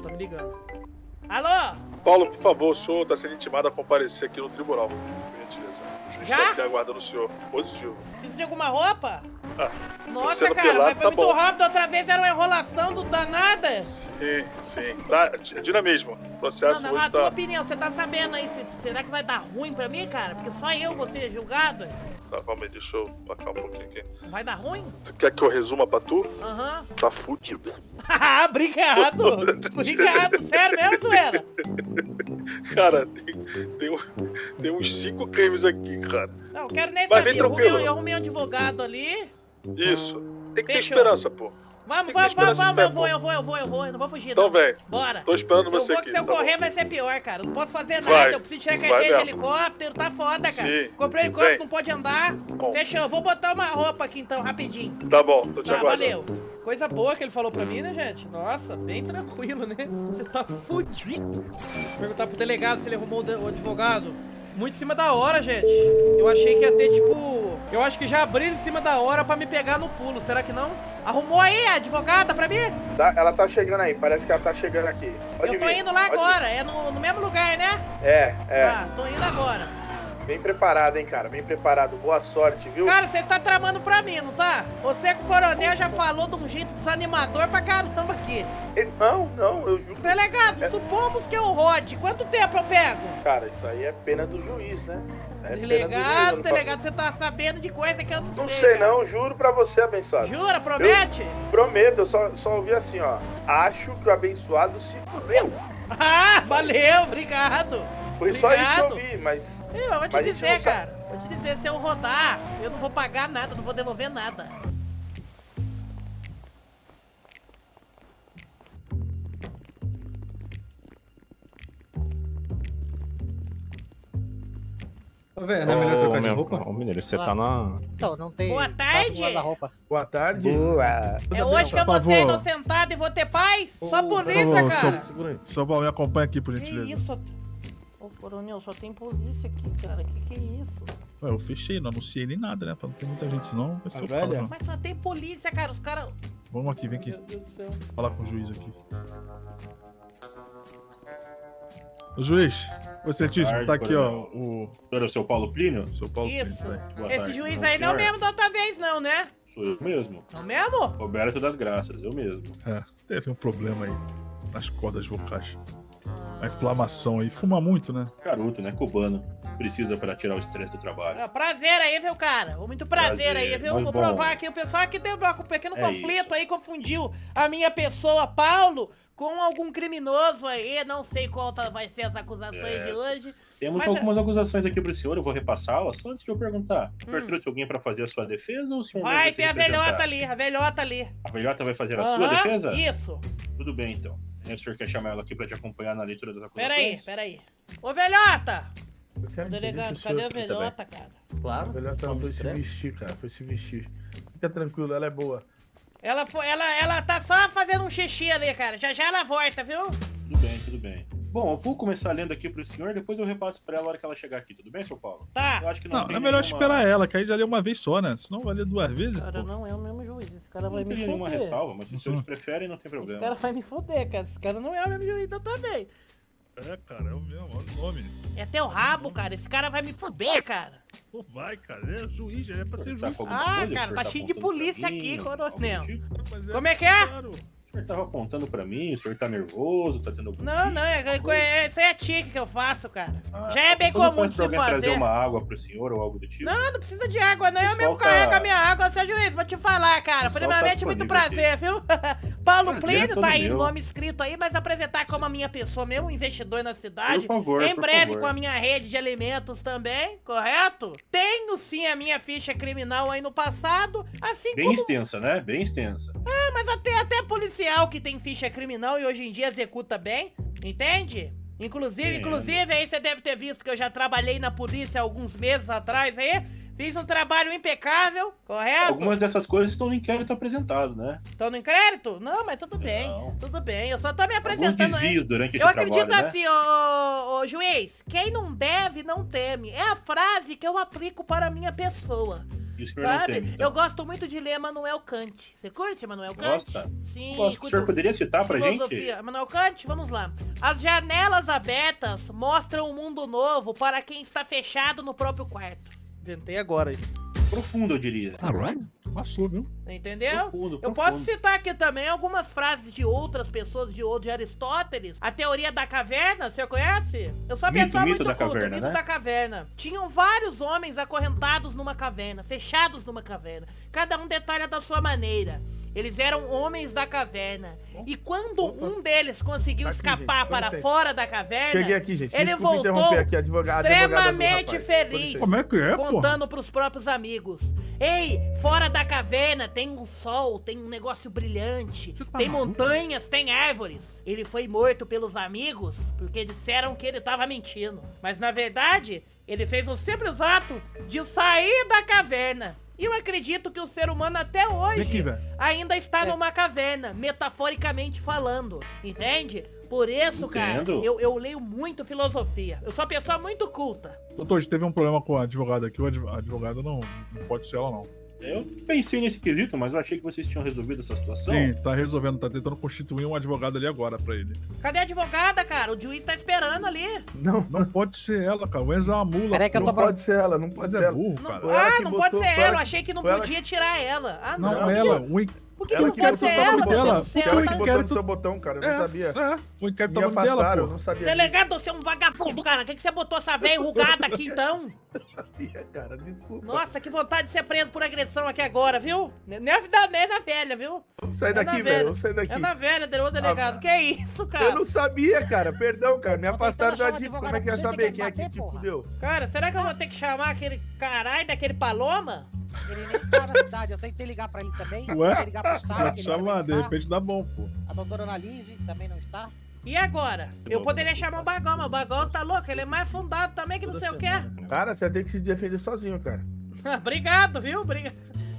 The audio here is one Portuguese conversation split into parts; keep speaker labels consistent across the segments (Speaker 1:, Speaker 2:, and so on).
Speaker 1: tá me ligando. Alô?
Speaker 2: Paulo, por favor, o senhor está sendo intimado a comparecer aqui no tribunal. Por gentileza. O juiz
Speaker 1: Já?
Speaker 2: está aqui aguardando o senhor. Positivo.
Speaker 1: Precisa de alguma roupa?
Speaker 2: Ah,
Speaker 1: Nossa,
Speaker 2: sendo
Speaker 1: cara,
Speaker 2: pelado,
Speaker 1: mas foi
Speaker 2: tá
Speaker 1: muito
Speaker 2: bom.
Speaker 1: rápido. Outra vez era uma enrolação do danada.
Speaker 2: Sim. Tá, dinamismo. O processo
Speaker 1: Não,
Speaker 2: hoje
Speaker 1: a tua
Speaker 2: tá...
Speaker 1: opinião, você tá sabendo aí, será que vai dar ruim pra mim, cara? Porque só eu vou ser julgado.
Speaker 2: Tá, calma aí, deixa eu acalmar um pouquinho aqui.
Speaker 1: Vai dar ruim?
Speaker 2: Você quer que eu resuma pra tu?
Speaker 1: Aham.
Speaker 2: Tá fudido.
Speaker 1: Obrigado. Obrigado. Sério mesmo, zoeira?
Speaker 2: Cara, tem uns 5 crimes aqui, cara.
Speaker 1: Não, eu quero nem
Speaker 2: Mas vem
Speaker 1: saber. Eu
Speaker 2: tranquilo.
Speaker 1: arrumei um advogado ali.
Speaker 2: Isso. Tem que ter
Speaker 1: Fechou.
Speaker 2: esperança, pô.
Speaker 1: Vamos,
Speaker 2: Tem que ter esperança em fé,
Speaker 1: eu vou. Eu não vou fugir,
Speaker 2: Então
Speaker 1: não.
Speaker 2: vem.
Speaker 1: Bora.
Speaker 2: Tô esperando
Speaker 1: Eu
Speaker 2: você
Speaker 1: vou
Speaker 2: aqui.
Speaker 1: que se eu
Speaker 2: tá bom.
Speaker 1: correr vai ser pior, cara. Não posso fazer nada.
Speaker 2: Vai.
Speaker 1: Eu preciso tirar
Speaker 2: Vai
Speaker 1: carteira de
Speaker 2: mesmo.
Speaker 1: helicóptero. Tá foda, cara.
Speaker 2: Sim.
Speaker 1: Comprei helicóptero,
Speaker 2: Vem.
Speaker 1: não pode andar.
Speaker 2: Bom.
Speaker 1: Fechou. Eu vou botar uma roupa aqui então, rapidinho.
Speaker 2: Tá bom, tô te
Speaker 1: Tá,
Speaker 2: aguardando.
Speaker 1: valeu. Coisa boa que ele falou pra mim, né, gente? Nossa, bem tranquilo, né? Você tá fudido. Vou perguntar pro delegado se ele arrumou o advogado. Muito em cima da hora, gente. Eu achei que ia ter, tipo... Eu acho que já abriram em cima da hora pra me pegar no pulo. Será que não? Arrumou aí a advogada pra mim?
Speaker 3: Ela tá chegando aí, parece que ela tá chegando aqui. Pode
Speaker 1: Eu tô
Speaker 3: vir,
Speaker 1: indo lá
Speaker 3: pode
Speaker 1: agora. É no mesmo lugar, né?
Speaker 3: vir. É.
Speaker 1: Tá, tô indo agora.
Speaker 3: Bem preparado, hein, cara. Bem preparado. Boa sorte, viu?
Speaker 1: Cara, você tá tramando pra mim, não tá? Você com o coronel já falou de um jeito desanimador pra caramba aqui.
Speaker 3: Não, eu juro.
Speaker 1: Delegado, supomos que eu rode. Quanto tempo eu pego?
Speaker 3: Cara, isso aí é pena do juiz, né? Isso aí é pena do juiz, eu
Speaker 1: Delegado,
Speaker 3: não
Speaker 1: delegado, você tá sabendo de coisa que eu não sei.
Speaker 3: Não sei
Speaker 1: cara.
Speaker 3: não, juro pra você, abençoado.
Speaker 1: Jura? Promete?
Speaker 3: Prometo, eu só ouvi assim, ó. Acho que o abençoado se fudeu.
Speaker 1: Ah, valeu, obrigado.
Speaker 3: Foi só isso que eu
Speaker 1: Obrigado.
Speaker 3: ouvi, mas...
Speaker 1: Eu vou te
Speaker 3: Mas a gente
Speaker 1: dizer,
Speaker 3: não sabe.
Speaker 1: cara. Vou te dizer, se eu rodar, eu não vou pagar nada, não vou devolver nada.
Speaker 4: Ô, velho, não é melhor trocar de
Speaker 5: meu,
Speaker 4: roupa?
Speaker 5: Ô, Mineiro, você tá na...
Speaker 6: Então, não tem.
Speaker 1: Boa tarde.
Speaker 6: Roupa.
Speaker 7: Boa tarde.
Speaker 1: É hoje que eu vou
Speaker 7: Por
Speaker 1: ser
Speaker 7: favor.
Speaker 1: inocentado e vou ter paz? Só polícia,
Speaker 7: Por favor,
Speaker 1: cara.
Speaker 7: segura aí. Só me acompanha aqui, por
Speaker 1: Que
Speaker 7: gentileza.
Speaker 1: isso? Ô, coronel, só tem polícia aqui, cara. Que é isso?
Speaker 7: Ué, eu fechei, não anunciei nem nada, né? Pra não ter muita gente, senão o pessoal fala,
Speaker 4: velha?
Speaker 7: não.
Speaker 1: Mas só tem polícia, cara. Os caras...
Speaker 7: Vamos aqui, vem aqui.
Speaker 1: Meu Deus do céu.
Speaker 7: Falar com o juiz aqui. O juiz, o excelentíssimo, tá aqui, ó, o
Speaker 5: Era o seu Paulo Plínio?
Speaker 7: seu Paulo.
Speaker 1: Isso.
Speaker 5: Boa
Speaker 1: Esse
Speaker 5: tarde.
Speaker 1: juiz
Speaker 5: Não,
Speaker 1: aí não é o
Speaker 5: senhor.
Speaker 1: mesmo da outra vez, não, né?
Speaker 5: Sou eu mesmo.
Speaker 1: Não mesmo?
Speaker 5: Roberto das Graças, eu mesmo.
Speaker 7: É, teve um problema aí nas cordas vocais. A inflamação aí. Fuma muito, né?
Speaker 5: Caruto, né? Cubano. Precisa para tirar o estresse do trabalho.
Speaker 1: Ah, prazer aí, viu, cara? Muito prazer aí, viu?
Speaker 5: Mas
Speaker 1: Vou
Speaker 5: bom.
Speaker 1: provar aqui. O pessoal aqui teve um pequeno
Speaker 5: É
Speaker 1: conflito
Speaker 5: isso.
Speaker 1: aí, confundiu a minha pessoa, Paulo, com algum criminoso aí. Não sei qual vai ser as acusações de hoje.
Speaker 5: Temos
Speaker 1: Mas,
Speaker 5: algumas acusações aqui pro senhor, eu vou repassá-las. Só antes de eu perguntar, o senhor trouxe alguém para fazer a sua defesa ou o senhor
Speaker 1: Vai
Speaker 5: vai se
Speaker 1: ter a
Speaker 5: representar?
Speaker 1: velhota ali, a velhota ali.
Speaker 5: A velhota vai fazer a sua
Speaker 1: Aham,
Speaker 5: defesa?
Speaker 1: Isso.
Speaker 5: Tudo bem, então. O senhor quer chamar ela aqui para te acompanhar na leitura das acusações?
Speaker 1: Peraí. Ô, velhota!
Speaker 7: Eu quero
Speaker 1: Delegado,
Speaker 7: entender se
Speaker 1: cadê a
Speaker 7: senhor-
Speaker 1: velhota, cara?
Speaker 7: A
Speaker 6: Claro.
Speaker 7: velhota
Speaker 6: Vamos
Speaker 7: foi se
Speaker 6: estresse.
Speaker 7: vestir, cara. Foi se vestir. Fica tranquilo, ela é boa.
Speaker 1: Ela tá só fazendo um xixi ali, cara. Já ela volta, viu?
Speaker 5: Tudo bem, tudo bem. Bom, eu vou começar lendo aqui pro senhor, depois eu repasso pra ela na hora que ela chegar aqui, tudo bem, seu Paulo?
Speaker 1: Tá.
Speaker 5: Eu acho que
Speaker 7: Não,
Speaker 5: tem
Speaker 7: é melhor
Speaker 5: nenhuma-
Speaker 7: esperar ela, que aí já lê uma vez só, né? Senão vai ler 2 vezes.
Speaker 1: Cara,
Speaker 7: pô.
Speaker 1: não é o mesmo juiz. Esse cara
Speaker 5: Não
Speaker 1: vai me
Speaker 5: tem nenhuma
Speaker 1: foder.
Speaker 5: ressalva, mas se os senhores preferem, não tem
Speaker 1: Esse
Speaker 5: problema.
Speaker 1: cara vai me foder, cara. Esse cara não é o mesmo juiz da outra vez.
Speaker 7: É, cara, é o mesmo, olha o nome.
Speaker 1: É teu rabo, cara. Esse cara vai me foder, cara.
Speaker 7: Pô, vai, cara. É juiz, é pra ser
Speaker 5: Tá
Speaker 7: juiz.
Speaker 5: com alguma
Speaker 1: Ah,
Speaker 5: coisa? O
Speaker 1: cara,
Speaker 5: senhor
Speaker 1: tá
Speaker 5: tá
Speaker 1: cheio de
Speaker 5: apontando pra
Speaker 1: polícia
Speaker 5: mim?
Speaker 1: aqui,
Speaker 5: Algum
Speaker 1: coronel.
Speaker 5: tipo?
Speaker 7: Mas
Speaker 1: Como é que é?
Speaker 7: claro.
Speaker 5: O senhor tava apontando pra mim, o senhor tá nervoso, tá tendo algum
Speaker 1: Não,
Speaker 5: tique,
Speaker 1: não,
Speaker 5: alguma coisa?
Speaker 1: isso aí é tique que eu faço, cara.
Speaker 5: Ah,
Speaker 1: Já é bem
Speaker 5: então não
Speaker 1: comum
Speaker 5: pode
Speaker 1: de
Speaker 5: pra
Speaker 1: se
Speaker 5: alguém trazer
Speaker 1: fazer.
Speaker 5: uma água pro senhor ou algo do tipo?
Speaker 1: Não, não precisa de água, não. Eu
Speaker 5: Pessoal
Speaker 1: mesmo
Speaker 5: tá-
Speaker 1: carrego a minha água, seu juiz. Vou te falar, cara.
Speaker 5: Pessoal
Speaker 1: Primeiramente,
Speaker 5: tá
Speaker 1: muito
Speaker 5: disponível
Speaker 1: prazer, viu? Paulo
Speaker 5: Prazer é
Speaker 1: Plínio,
Speaker 5: todo
Speaker 1: tá aí o
Speaker 5: meu.
Speaker 1: nome escrito aí, mas apresentar como a minha pessoa mesmo, um investidor na cidade.
Speaker 5: Por favor,
Speaker 1: Em
Speaker 5: por
Speaker 1: breve
Speaker 5: favor.
Speaker 1: com a minha rede de alimentos também, correto? Tenho sim a minha ficha criminal aí no passado, assim
Speaker 5: Bem
Speaker 1: como...
Speaker 5: extensa, né? Bem extensa.
Speaker 1: Ah, mas até policial que tem ficha criminal e hoje em dia executa bem, entende? Inclusive aí você deve ter visto que eu já trabalhei na polícia alguns meses atrás aí. Fiz um trabalho impecável, correto?
Speaker 5: Algumas dessas coisas estão no inquérito apresentado, né?
Speaker 1: Tô no inquérito? Não, mas tudo bem,
Speaker 5: Não.
Speaker 1: tudo bem. Eu só tô me
Speaker 5: Alguns
Speaker 1: apresentando aí.
Speaker 5: desvios durante esse
Speaker 1: Eu acredito
Speaker 5: trabalho, né?
Speaker 1: assim, ô juiz, quem não deve, não teme. É a frase que eu aplico para a minha pessoa.
Speaker 5: E o senhor não
Speaker 1: Sabe?
Speaker 5: tem, então.
Speaker 1: Eu gosto muito de ler Immanuel Kant. Você curte Immanuel Kant?
Speaker 5: Gosta?
Speaker 1: Sim.
Speaker 5: Gosto. O senhor poderia citar pra
Speaker 1: filosofia.
Speaker 5: gente?
Speaker 1: Immanuel Kant, vamos lá. As janelas abertas mostram um mundo novo para quem está fechado no próprio quarto. Inventei agora isso.
Speaker 5: Profundo, eu diria.
Speaker 7: Passou, viu?
Speaker 1: Entendeu?
Speaker 5: Profundo,
Speaker 1: Eu posso citar aqui também algumas frases de outras pessoas, de Aristóteles. A teoria da caverna, você conhece? Eu sou uma pessoa
Speaker 5: Mito
Speaker 1: muito
Speaker 5: da
Speaker 1: culta,
Speaker 5: caverna,
Speaker 1: mito
Speaker 5: né?
Speaker 1: da caverna. Tinham vários homens acorrentados numa caverna, fechados numa caverna. Cada um detalha da sua maneira. Eles eram homens da caverna. E quando um deles conseguiu
Speaker 3: Tá aqui,
Speaker 1: escapar
Speaker 3: gente,
Speaker 1: para
Speaker 3: com licença.
Speaker 1: fora da caverna,
Speaker 3: Cheguei aqui, gente.
Speaker 1: ele
Speaker 3: Desculpa
Speaker 1: voltou
Speaker 3: interromper aqui, advogado
Speaker 1: extremamente
Speaker 3: do rapaz.
Speaker 1: feliz.
Speaker 7: Como é que é, porra?
Speaker 1: Contando pros próprios amigos. Ei, fora da caverna tem um sol, tem um negócio brilhante, tem montanhas, tem árvores. Ele foi morto pelos amigos porque disseram que ele tava mentindo. Mas na verdade, ele fez um simples ato de sair da caverna. E eu acredito que o ser humano até hoje
Speaker 7: Vem aqui, velho.
Speaker 1: ainda está numa caverna, metaforicamente falando, entende? Por isso, cara,
Speaker 5: Entendo.
Speaker 1: eu leio muito filosofia. Eu sou uma pessoa muito culta.
Speaker 7: Doutor, a gente teve um problema com a advogada aqui. A advogada não pode ser ela, não.
Speaker 5: Eu pensei nesse quesito, mas eu achei que vocês tinham resolvido essa situação.
Speaker 7: Sim, tá resolvendo, tá tentando constituir um advogado ali agora pra ele.
Speaker 1: Cadê a advogada, cara? O juiz tá esperando ali.
Speaker 3: Não,
Speaker 7: Não pode ser ela, cara. O Enzo é uma mula.
Speaker 6: Peraí que eu
Speaker 3: não
Speaker 6: tô
Speaker 3: pode ser ela, não pode
Speaker 7: Mas
Speaker 3: ser
Speaker 7: é
Speaker 3: ela.
Speaker 7: burro,
Speaker 1: Não,
Speaker 7: cara.
Speaker 3: Foi ela que
Speaker 1: não pode
Speaker 3: botou-
Speaker 1: ser
Speaker 3: foi
Speaker 1: ela.
Speaker 3: ela
Speaker 1: Eu achei que não
Speaker 3: foi ela
Speaker 1: podia tirar ela. Ah, não.
Speaker 7: Não, ela.
Speaker 1: Por que
Speaker 3: Ela
Speaker 1: não
Speaker 3: que
Speaker 1: pode
Speaker 3: botou
Speaker 1: ser
Speaker 3: o
Speaker 1: ela?
Speaker 3: nome
Speaker 1: Meu
Speaker 3: dela.
Speaker 1: Deus do céu,
Speaker 3: Ela que
Speaker 1: tá-
Speaker 3: botou no seu botão, cara. Eu não sabia.
Speaker 7: O inquérito
Speaker 3: Me
Speaker 7: tá no dela,
Speaker 3: afastaram, eu
Speaker 7: pô.
Speaker 3: não sabia.
Speaker 1: Delegado, você é um vagabundo, cara. Por que você botou essa velha enrugada aqui, então?
Speaker 3: Sabia, cara, desculpa.
Speaker 1: Nossa, que vontade de ser preso por agressão aqui agora, viu? Nem na velha, viu?
Speaker 3: Vamos sair
Speaker 1: É
Speaker 3: daqui,
Speaker 1: na
Speaker 3: velho.
Speaker 1: velha.
Speaker 3: Vamos sair daqui.
Speaker 1: É na velha, ô delegado. Que isso, cara?
Speaker 3: Eu não sabia, cara. Perdão, cara. Me
Speaker 6: Tô
Speaker 3: afastaram
Speaker 6: tentando
Speaker 3: da
Speaker 6: achar
Speaker 3: DIP.
Speaker 6: um
Speaker 3: Como é que ia
Speaker 6: advogado,
Speaker 3: saber
Speaker 6: você
Speaker 3: quem é
Speaker 6: quer
Speaker 3: que
Speaker 6: bater,
Speaker 3: te
Speaker 6: porra?
Speaker 3: fudeu?
Speaker 1: Cara, será que eu vou ter que chamar aquele caralho daquele Paloma?
Speaker 6: Ele nem está na cidade, eu tentei ligar pra ele também.
Speaker 7: Ué?
Speaker 6: Tentei ligar pro estado,
Speaker 7: Pode
Speaker 6: que ele
Speaker 7: chamar,
Speaker 6: também
Speaker 7: de
Speaker 6: não tá.
Speaker 7: repente dá bom, pô.
Speaker 6: A doutora Analise também não está.
Speaker 1: E agora? Eu poderia chamar o Bagol, mas o Bagol tá louco. Ele é mais fundado também que não sei o quê.
Speaker 3: Cara, você tem que se defender sozinho, cara.
Speaker 1: Obrigado, viu? Obrigado.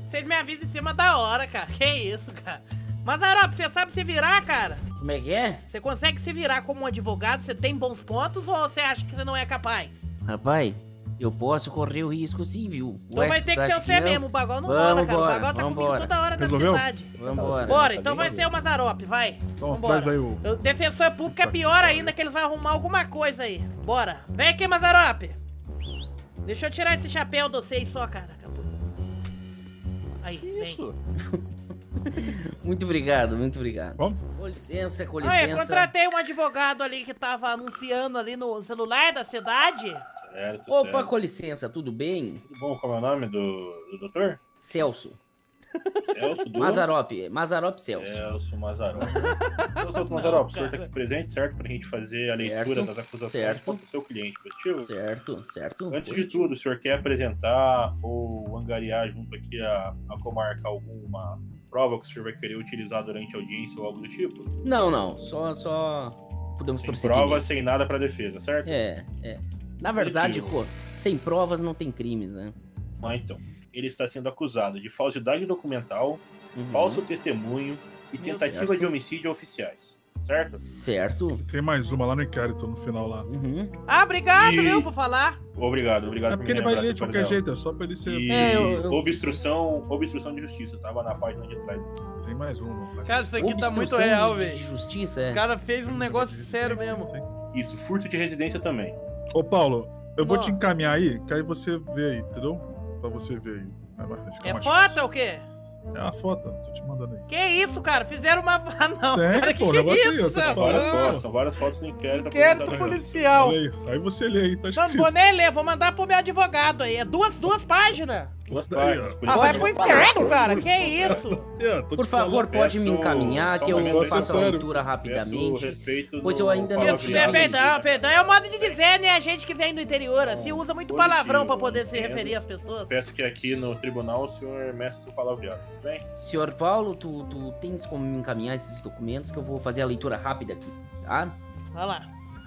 Speaker 1: Vocês me avisam em cima da hora, cara. Que isso, cara. Mas, Arop, você sabe se virar, cara?
Speaker 8: Como é que é?
Speaker 1: Você consegue se virar como um advogado? Você tem bons pontos ou você acha que você não é capaz?
Speaker 8: Rapaz, eu posso correr o risco sim, viu?
Speaker 1: Então
Speaker 8: Ué,
Speaker 1: vai
Speaker 8: tu
Speaker 1: ter que
Speaker 8: tá
Speaker 1: ser
Speaker 8: achando
Speaker 1: você
Speaker 8: não?
Speaker 1: mesmo. O Bagol não
Speaker 8: Vamos
Speaker 1: rola, cara. O
Speaker 8: embora,
Speaker 1: Bagol tá
Speaker 8: vamos
Speaker 1: comigo
Speaker 8: embora.
Speaker 1: toda hora da
Speaker 7: Resolveu?
Speaker 1: cidade.
Speaker 8: Vambora.
Speaker 1: Bora, então vai ser o Mazarop, vai.
Speaker 7: Então,
Speaker 1: Vambora.
Speaker 7: traz aí o.
Speaker 1: O defensor público é pior ainda, que eles vão arrumar alguma coisa aí. Bora. Vem aqui, Mazarop. Deixa eu tirar esse chapéu de vocês só, cara. Aí, vem.
Speaker 8: Isso. Muito obrigado, muito obrigado.
Speaker 7: Vamos?
Speaker 8: Com licença, com
Speaker 1: Olha,
Speaker 8: licença.
Speaker 1: contratei um advogado ali que tava anunciando ali no celular da cidade.
Speaker 5: Certo,
Speaker 8: Opa,
Speaker 5: certo.
Speaker 8: com licença, tudo bem?
Speaker 5: Tudo bom? Qual é o nome do doutor?
Speaker 8: Celso.
Speaker 5: Celso do...
Speaker 8: Mazarop Celso.
Speaker 5: Celso Mazarop. Celso Mazarop, o senhor tá aqui presente, certo? Pra gente fazer a leitura das acusações
Speaker 8: certo.
Speaker 5: contra o seu cliente, positivo?
Speaker 8: Certo.
Speaker 5: Antes de tudo, o senhor quer apresentar ou angariar junto aqui a comarca alguma prova que o senhor vai querer utilizar durante a audiência ou algo do tipo?
Speaker 8: Não. Só podemos
Speaker 5: Sem
Speaker 8: prosseguir.
Speaker 5: prova, sem nada pra defesa, certo?
Speaker 8: É. Na verdade,
Speaker 5: Positivo.
Speaker 8: pô, sem provas não tem crimes, né?
Speaker 5: Ah, então. Ele está sendo acusado de falsidade documental,
Speaker 8: Uhum.
Speaker 5: falso testemunho e tentativa
Speaker 8: certo.
Speaker 5: de homicídio oficiais, certo?
Speaker 8: Certo.
Speaker 7: Tem mais uma lá no inquérito, no final lá.
Speaker 8: Uhum.
Speaker 1: Ah, obrigado,
Speaker 5: E-
Speaker 1: viu, por falar.
Speaker 5: Obrigado
Speaker 7: É
Speaker 5: por
Speaker 7: porque
Speaker 5: me
Speaker 7: ele vai
Speaker 5: lembrar,
Speaker 7: ler de
Speaker 5: seu
Speaker 7: qualquer
Speaker 5: coronel.
Speaker 7: jeito, é só pra ele ser.
Speaker 5: E
Speaker 8: eu-
Speaker 5: obstrução de justiça, tava na página de trás.
Speaker 7: Tem mais uma.
Speaker 1: Cara, isso aqui tá muito
Speaker 8: Obstrução
Speaker 1: real,
Speaker 8: de
Speaker 1: velho.
Speaker 8: justiça,
Speaker 1: Os
Speaker 8: é.
Speaker 1: caras fez um negócio sério mesmo.
Speaker 5: Isso, furto de residência também.
Speaker 7: Ô, Paulo, eu vou
Speaker 1: Ó.
Speaker 7: te encaminhar aí, que aí você vê aí, entendeu? Pra você ver aí. Fica
Speaker 1: É
Speaker 7: mais
Speaker 1: foto
Speaker 7: fácil.
Speaker 1: ou o quê?
Speaker 7: É a foto, tô te mandando aí.
Speaker 1: Que isso, cara? Fizeram uma... Ah, não,
Speaker 7: Tem,
Speaker 1: cara,
Speaker 7: pô,
Speaker 1: que
Speaker 7: negócio aí,
Speaker 1: isso?
Speaker 7: eu tô
Speaker 5: São
Speaker 7: falando.
Speaker 5: várias
Speaker 7: Ah.
Speaker 5: fotos, são várias fotos no inquérito.
Speaker 1: Inquérito
Speaker 5: apresentado aí.
Speaker 1: policial.
Speaker 7: Olha aí você lê aí, tá
Speaker 1: Não,
Speaker 7: escrito.
Speaker 1: vou nem ler, vou mandar pro meu advogado aí. É duas páginas.
Speaker 5: Duas
Speaker 7: Daí,
Speaker 5: páginas.
Speaker 7: ó.
Speaker 5: por
Speaker 1: Ah,
Speaker 5: isso
Speaker 1: vai
Speaker 5: que
Speaker 1: pro
Speaker 5: eu
Speaker 1: inferno, cara. Que isso?
Speaker 7: Tô
Speaker 8: Por
Speaker 7: te
Speaker 8: favor,
Speaker 7: falando.
Speaker 8: pode me
Speaker 5: peço
Speaker 8: encaminhar
Speaker 5: só
Speaker 8: que
Speaker 5: um
Speaker 8: eu
Speaker 5: momento,
Speaker 8: faço a
Speaker 7: sério.
Speaker 8: leitura
Speaker 5: Peço
Speaker 8: rapidamente.
Speaker 5: respeito
Speaker 8: Pois
Speaker 5: do
Speaker 8: eu ainda não
Speaker 5: palavreado.
Speaker 8: vi.
Speaker 1: Perdão, é o modo de dizer, né? A gente que vem do interior, assim, usa muito
Speaker 5: Positivo,
Speaker 1: palavrão pra poder se
Speaker 5: entendo.
Speaker 1: referir às pessoas.
Speaker 5: Peço que aqui no tribunal o senhor meça seu palavreado, tudo bem?
Speaker 8: Senhor Paulo, tu tens como me encaminhar esses documentos que eu vou fazer a leitura rápida aqui, tá?
Speaker 1: Olha lá.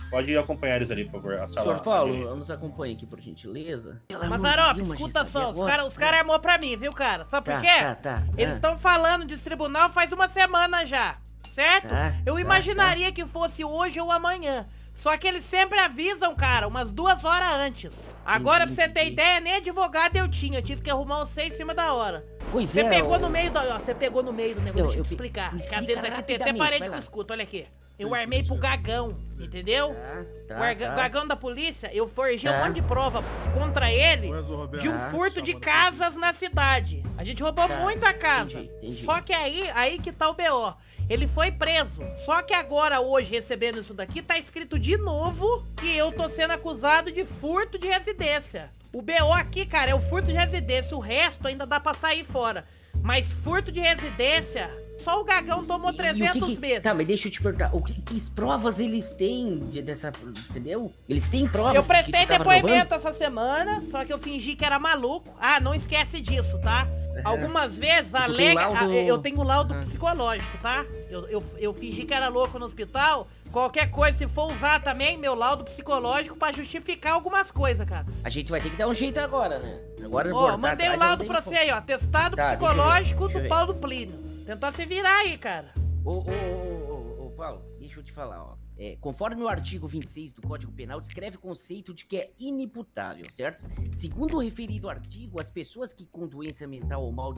Speaker 5: Pode acompanhar eles ali, por favor. A sala.
Speaker 8: Senhor Paulo,
Speaker 5: ali.
Speaker 8: nos acompanhe aqui, por gentileza.
Speaker 1: Mas, Arop, escuta só, os caras é amor pra mim, viu, cara? Sabe por quê?
Speaker 8: Tá.
Speaker 1: Eles estão falando de tribunal faz uma semana já, certo?
Speaker 8: Tá,
Speaker 1: Eu imaginaria que fosse hoje ou amanhã. Só que eles sempre avisam, cara, umas 2 horas antes. Agora, pra você ter ideia, nem advogado eu tinha. Eu tive que arrumar você em cima da hora.
Speaker 8: Pois
Speaker 1: Você
Speaker 8: é.
Speaker 1: pegou no meio da... ó, você pegou no meio do negócio, deixa eu te explicar.
Speaker 8: me
Speaker 1: Porque às
Speaker 8: explica
Speaker 1: vezes aqui tem até
Speaker 8: rapidamente,
Speaker 1: parede
Speaker 8: vai
Speaker 1: com
Speaker 8: lá.
Speaker 1: escudo, olha aqui. Eu armei pro Gagão, entendeu?
Speaker 8: Tá,
Speaker 1: O Gagão da polícia, eu forjei um
Speaker 8: Tá.
Speaker 1: monte de prova contra ele
Speaker 7: Conheço o Roberto.
Speaker 1: de um
Speaker 8: Tá.
Speaker 1: furto de casas na cidade. A gente roubou
Speaker 8: Tá,
Speaker 1: muita casa.
Speaker 8: entendi.
Speaker 1: Só que aí que tá o BO. Ele foi preso. Só que agora, hoje, recebendo isso daqui, tá escrito de novo que eu tô sendo acusado de furto de residência. O BO aqui, cara, é o furto de residência. O resto ainda dá pra sair fora. Mas furto de residência, só o Gagão tomou
Speaker 8: E o
Speaker 1: 300 meses.
Speaker 8: Tá, mas deixa eu te perguntar, que provas eles têm dessa, entendeu? Eles têm provas
Speaker 1: Eu
Speaker 8: de
Speaker 1: prestei
Speaker 8: que tu tava
Speaker 1: depoimento essa semana, só que eu fingi que era maluco. Ah, não esquece disso, tá? Algumas vezes
Speaker 8: tem
Speaker 1: alega...
Speaker 8: laudo-
Speaker 1: eu tenho laudo
Speaker 8: Ah.
Speaker 1: psicológico, tá? Eu fingi que era louco no hospital. Qualquer coisa, se for usar também, meu laudo psicológico pra justificar algumas coisas, cara.
Speaker 8: A gente vai ter que dar um jeito agora, né? Agora
Speaker 1: Ó, mandei o laudo pra você aí, ó. Atestado
Speaker 8: Tá,
Speaker 1: psicológico
Speaker 8: deixa eu
Speaker 1: do
Speaker 8: ver.
Speaker 1: Paulo Plínio. Tentar se virar aí, cara.
Speaker 8: Ô, Paulo, deixa eu te falar, ó. Conforme o artigo 26 do Código Penal, descreve o conceito de que é inimputável, certo? Segundo o referido artigo, as pessoas que com doença mental ou mau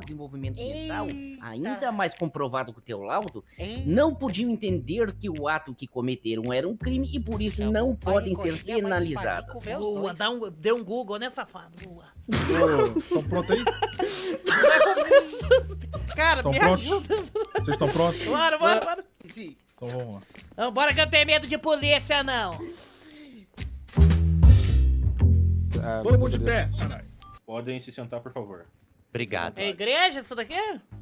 Speaker 8: desenvolvimento mental, ainda mais comprovado com o teu laudo, não podiam entender que o ato que cometeram era um crime e por isso não podem ser penalizadas.
Speaker 1: Boa, dê um Google, né, safado? Boa.
Speaker 7: Estão prontos aí?
Speaker 1: Cara,
Speaker 7: Tão
Speaker 1: me
Speaker 7: prontos?
Speaker 1: ajuda.
Speaker 7: Vocês estão prontos?
Speaker 1: Bora.
Speaker 8: Sim.
Speaker 7: Então vamos lá.
Speaker 1: Não, bora que eu tenho medo de polícia, não.
Speaker 7: Todo mundo de pé. Caralho.
Speaker 5: Podem se sentar, por favor.
Speaker 9: Obrigado.
Speaker 1: É igreja isso daqui?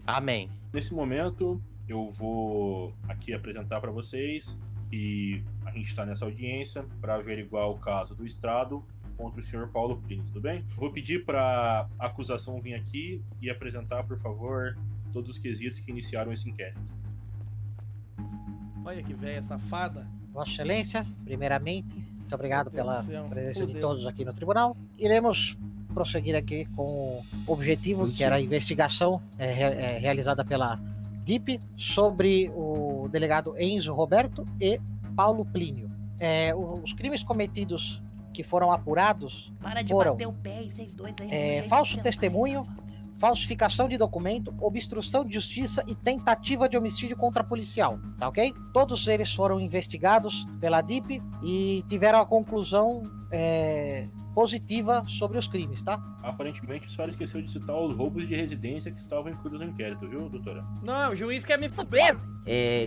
Speaker 9: Amém.
Speaker 5: Nesse momento, eu vou aqui apresentar para vocês que a gente está nessa audiência para averiguar o caso do estrado contra o senhor Paulo Plínio, tudo bem? Vou pedir para a acusação vir aqui e apresentar, por favor, todos os quesitos que iniciaram esse inquérito.
Speaker 1: Olha que velha safada.
Speaker 6: Vossa Excelência, primeiramente, muito obrigado
Speaker 1: Meu Deus
Speaker 6: pela
Speaker 1: do céu,
Speaker 6: presença de
Speaker 1: fudeu.
Speaker 6: todos aqui no tribunal. Iremos prosseguir aqui com o objetivo, que era a investigação realizada pela DIP sobre o delegado Enzo Roberto e Paulo Plínio. Os crimes cometidos que foram apurados
Speaker 1: Para de
Speaker 6: foram
Speaker 1: bater o pé, vocês dois aí.
Speaker 6: falso testemunho, falsificação de documento, obstrução de justiça e tentativa de homicídio contra policial, tá ok? Todos eles foram investigados pela DIP e tiveram a conclusão positiva sobre os crimes, tá?
Speaker 5: Aparentemente, a senhora esqueceu de citar os roubos de residência que estavam incluídos no inquérito, viu, doutora?
Speaker 1: Não, o juiz quer me fuder.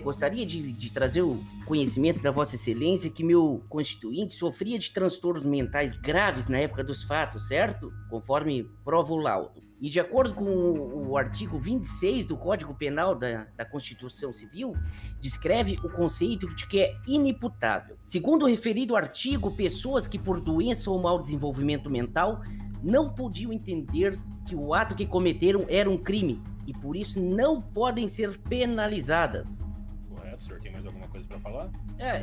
Speaker 8: Gostaria de trazer o conhecimento da Vossa Excelência que meu constituinte sofria de transtornos mentais graves na época dos fatos, certo? Conforme prova o laudo. E de acordo com o artigo 26 do Código Penal da Constituição Civil, descreve o conceito de que é inimputável. Segundo o referido artigo, pessoas que por doença ou mau desenvolvimento mental não podiam entender que o ato que cometeram era um crime e por isso não podem ser penalizadas.
Speaker 5: Correto, o senhor tem mais alguma coisa para falar?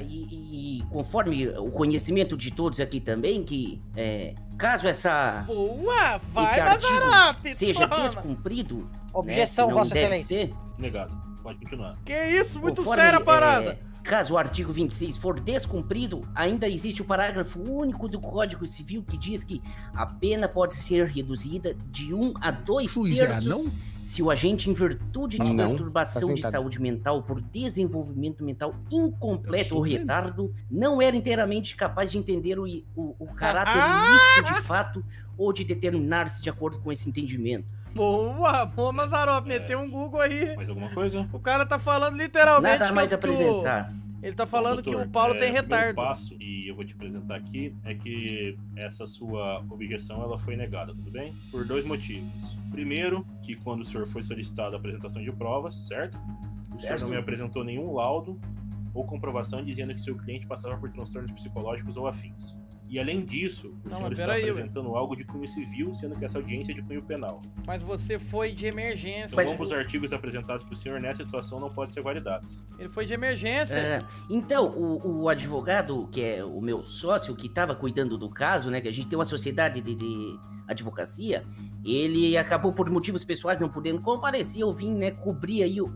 Speaker 8: E conforme o conhecimento de todos aqui também, que caso essa
Speaker 1: Boa,
Speaker 8: esse
Speaker 1: vai,
Speaker 8: artigo
Speaker 1: Mazarop.
Speaker 8: seja
Speaker 1: toma.
Speaker 8: descumprido,
Speaker 6: Objeção,
Speaker 8: né, que não
Speaker 6: Vossa
Speaker 8: deve
Speaker 6: Excelência.
Speaker 8: ser,
Speaker 5: Negado. Pode continuar.
Speaker 1: Que isso, muito
Speaker 8: conforme,
Speaker 1: séria a parada.
Speaker 8: Caso o artigo 26 for descumprido, ainda existe o parágrafo único do Código Civil que diz que a pena pode ser reduzida de 1 a 2 terços se o agente, em virtude de perturbação de saúde mental por desenvolvimento mental incompleto ou retardo, não era inteiramente capaz de entender o caráter ilícito de fato ou de determinar-se de acordo com esse entendimento.
Speaker 1: Boa, Mazarop, meteu um Google aí.
Speaker 5: Mais alguma coisa?
Speaker 1: O cara tá falando literalmente
Speaker 8: Nada mais
Speaker 1: que
Speaker 8: a apresentar.
Speaker 1: ele tá falando
Speaker 5: Bom,
Speaker 1: que
Speaker 5: doutor,
Speaker 1: o Paulo tem
Speaker 5: o
Speaker 1: retardo.
Speaker 5: primeiro passo, e eu vou te apresentar aqui, é que essa sua objeção ela foi negada, tudo bem? Por 2 motivos. Primeiro, que quando o senhor foi solicitado a apresentação de provas, certo? O senhor não me apresentou nenhum laudo ou comprovação dizendo que seu cliente passava por transtornos psicológicos ou afins. E além disso, o senhor está apresentando algo de cunho civil, sendo que essa audiência é de cunho penal.
Speaker 1: Mas você foi de emergência.
Speaker 5: Então, ambos os artigos apresentados para o senhor nessa situação não podem ser validados.
Speaker 1: Ele foi de emergência.
Speaker 8: Então, o advogado, que é o meu sócio, que estava cuidando do caso, né, que a gente tem uma sociedade de advocacia, Ele acabou por motivos pessoais não podendo comparecer, eu vim, né, cobrir aí o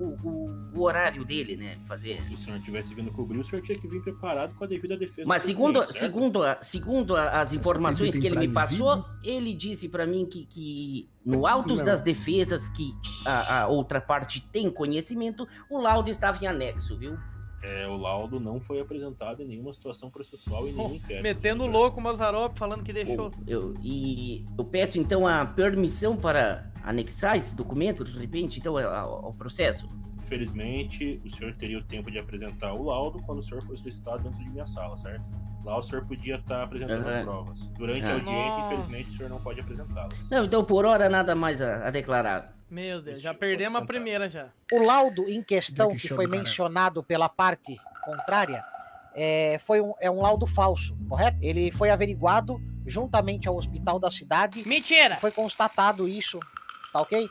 Speaker 8: horário dele, né, fazer...
Speaker 5: Se o senhor tivesse vindo cobrir, o senhor tinha que vir preparado com a devida defesa.
Speaker 8: Mas
Speaker 5: do seu cliente, certo?
Speaker 8: segundo as informações que ele me passou, ele disse pra mim que no autos das defesas que a outra parte tem conhecimento, o laudo estava em anexo, viu?
Speaker 5: O laudo não foi apresentado em nenhuma situação processual e nenhum inquérito.
Speaker 1: Metendo
Speaker 5: doutor.
Speaker 1: louco o Mazarop, falando que deixou.
Speaker 8: Eu peço então a permissão para anexar esse documento, de repente, então, ao processo.
Speaker 5: Infelizmente, o senhor teria o tempo de apresentar o laudo quando o senhor for solicitado dentro de minha sala, certo? Lá o senhor podia estar apresentando as provas. Durante a audiência,
Speaker 1: Nossa.
Speaker 5: infelizmente, o senhor não pode apresentá-las.
Speaker 8: Não, então por hora nada mais a declarar.
Speaker 1: Meu Deus,
Speaker 5: Isso,
Speaker 1: já
Speaker 5: pode
Speaker 1: perdemos a
Speaker 5: sentar.
Speaker 1: primeira já.
Speaker 6: O laudo em questão
Speaker 4: Drake
Speaker 6: que
Speaker 4: Show
Speaker 6: foi
Speaker 4: do cara.
Speaker 6: mencionado pela parte contrária é um laudo falso, correto? Ele foi averiguado juntamente ao hospital da cidade e
Speaker 1: Mentira!
Speaker 6: foi constatado isso, tá ok?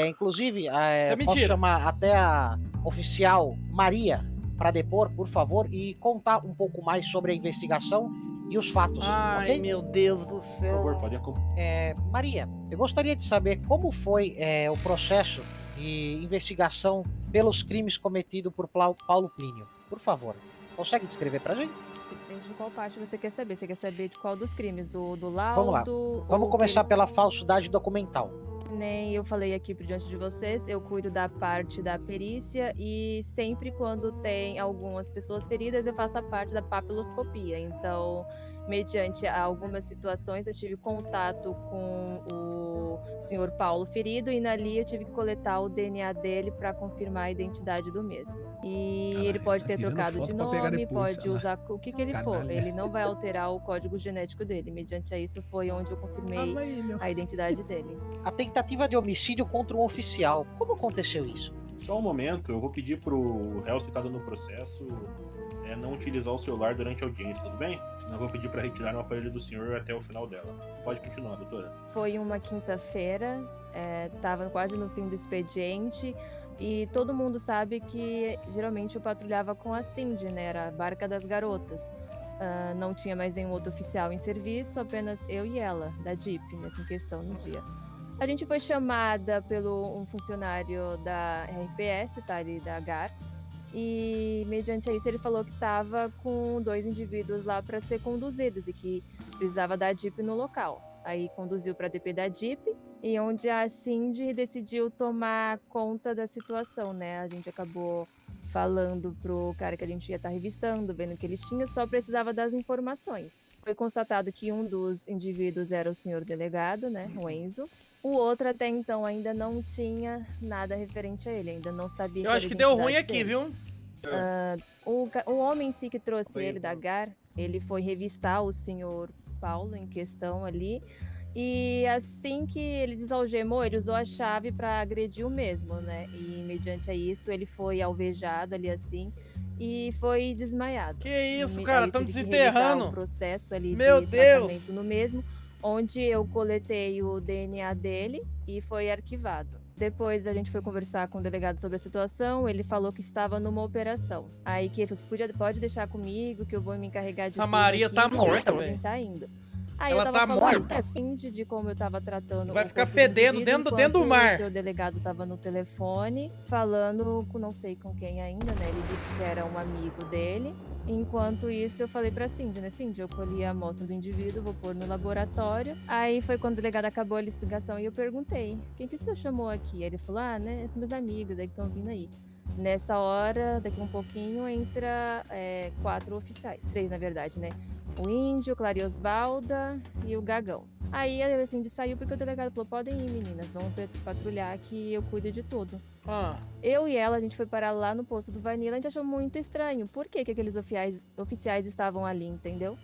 Speaker 6: Inclusive,
Speaker 1: é
Speaker 6: posso
Speaker 1: mentira.
Speaker 6: chamar até a oficial Maria para depor, por favor, e contar um pouco mais sobre a investigação e os fatos,
Speaker 1: Ai,
Speaker 6: ok?
Speaker 1: meu Deus do
Speaker 5: Por
Speaker 1: céu.
Speaker 5: favor, pode acompanhar.
Speaker 6: Maria, eu gostaria de saber como foi o processo de investigação pelos crimes cometidos por Paulo Plínio. Por favor, consegue descrever pra gente?
Speaker 9: Depende de qual parte você quer saber. Você quer saber de qual dos crimes? O do
Speaker 6: Vamos lá.
Speaker 9: laudo?
Speaker 6: Vamos
Speaker 9: ou
Speaker 6: começar
Speaker 9: que-
Speaker 6: pela falsidade documental.
Speaker 9: Nem eu falei aqui por diante de vocês, eu cuido da parte da perícia e sempre quando tem algumas pessoas feridas, eu faço a parte da papiloscopia. Então, mediante algumas situações, eu tive contato com o senhor Paulo ferido e ali eu tive que coletar o DNA dele para confirmar a identidade do mesmo. E
Speaker 4: Caralho,
Speaker 9: ele pode
Speaker 4: tá
Speaker 9: ter
Speaker 4: tirando
Speaker 9: trocado
Speaker 4: foto
Speaker 9: de
Speaker 4: pra pegar
Speaker 9: nome,
Speaker 4: depois,
Speaker 9: pode
Speaker 4: sei lá.
Speaker 9: usar o que ele for.
Speaker 4: Caralho.
Speaker 9: Ele não vai alterar o código genético dele. Mediante a isso foi onde eu confirmei
Speaker 4: Aí, meu.
Speaker 9: a identidade dele.
Speaker 6: A tentativa de homicídio contra um oficial. Como aconteceu isso?
Speaker 5: Só um momento, eu vou pedir pro réu citado no processo não utilizar o celular durante a audiência, tudo bem? Eu vou pedir para retirar o aparelho do senhor até o final dela. Pode continuar, doutora.
Speaker 9: Foi uma quinta-feira, tava quase no fim do expediente. E todo mundo sabe que geralmente eu patrulhava com a Cindy, né? Era a Barca das Garotas. Não tinha mais nenhum outro oficial em serviço, apenas eu e ela, da DIP, nessa questão no dia. A gente foi chamada pelo um funcionário da RPS, tá ali da GAR, e mediante isso ele falou que estava com 2 indivíduos lá para ser conduzidos e que precisava da DIP no local. Aí conduziu para a DP da DIP, e onde a Cindy decidiu tomar conta da situação, né? A gente acabou falando pro cara que a gente ia estar revistando, vendo que eles tinham, só precisava das informações. Foi constatado que um dos indivíduos era o senhor delegado, né, o Enzo. O outro até então ainda não tinha nada referente a ele, ainda não sabia.
Speaker 1: Eu acho que deu ruim aqui, viu?
Speaker 9: O homem em si que trouxe ele da GAR, ele foi revistar o senhor Paulo em questão ali. E assim que ele desalgemou, ele usou a chave para agredir o mesmo, né? E mediante a isso, ele foi alvejado ali assim e foi desmaiado.
Speaker 1: Que isso,
Speaker 9: Aí
Speaker 1: cara,
Speaker 9: eu
Speaker 1: estão
Speaker 9: tive que revisar
Speaker 1: desenterrando.
Speaker 9: o processo ali
Speaker 1: Meu
Speaker 9: de
Speaker 1: Deus!
Speaker 9: tratamento no mesmo, onde eu coletei o DNA dele e foi arquivado. Depois a gente foi conversar com o delegado sobre a situação, ele falou que estava numa operação. Aí que ele falou, pode deixar comigo que eu vou me encarregar de
Speaker 1: Essa
Speaker 9: tudo
Speaker 1: Maria
Speaker 9: aqui,
Speaker 1: tá
Speaker 9: que
Speaker 1: morta,
Speaker 9: ele
Speaker 1: velho.
Speaker 9: tá indo. Aí
Speaker 1: Ela
Speaker 9: eu tava
Speaker 1: tá
Speaker 9: falando
Speaker 1: morta.
Speaker 9: assim de como eu tava tratando.
Speaker 1: Vai
Speaker 9: o
Speaker 1: ficar
Speaker 9: corpo do
Speaker 1: fedendo
Speaker 9: indivíduo,
Speaker 1: dentro do
Speaker 9: enquanto
Speaker 1: mar.
Speaker 9: O seu delegado tava no telefone, falando com não sei com quem ainda, né? Ele disse que era um amigo dele. Enquanto isso, eu falei pra Cindy, né? Cindy, eu colhi a amostra do indivíduo, vou pôr no laboratório. Aí foi quando o delegado acabou a ligação e eu perguntei, quem que o senhor chamou aqui? Aí ele falou, né? Meus amigos aí que estão vindo aí. Nessa hora, daqui um pouquinho, entra 4 oficiais. 3, na verdade, né? O Índio, Clariosvalda e o Gagão. Aí a Cindy saiu porque o delegado falou, podem ir meninas, vamos patrulhar que eu cuido de tudo. Eu e ela, a gente foi parar lá no posto do Vanilla, a gente achou muito estranho. Por que aqueles oficiais estavam ali, entendeu?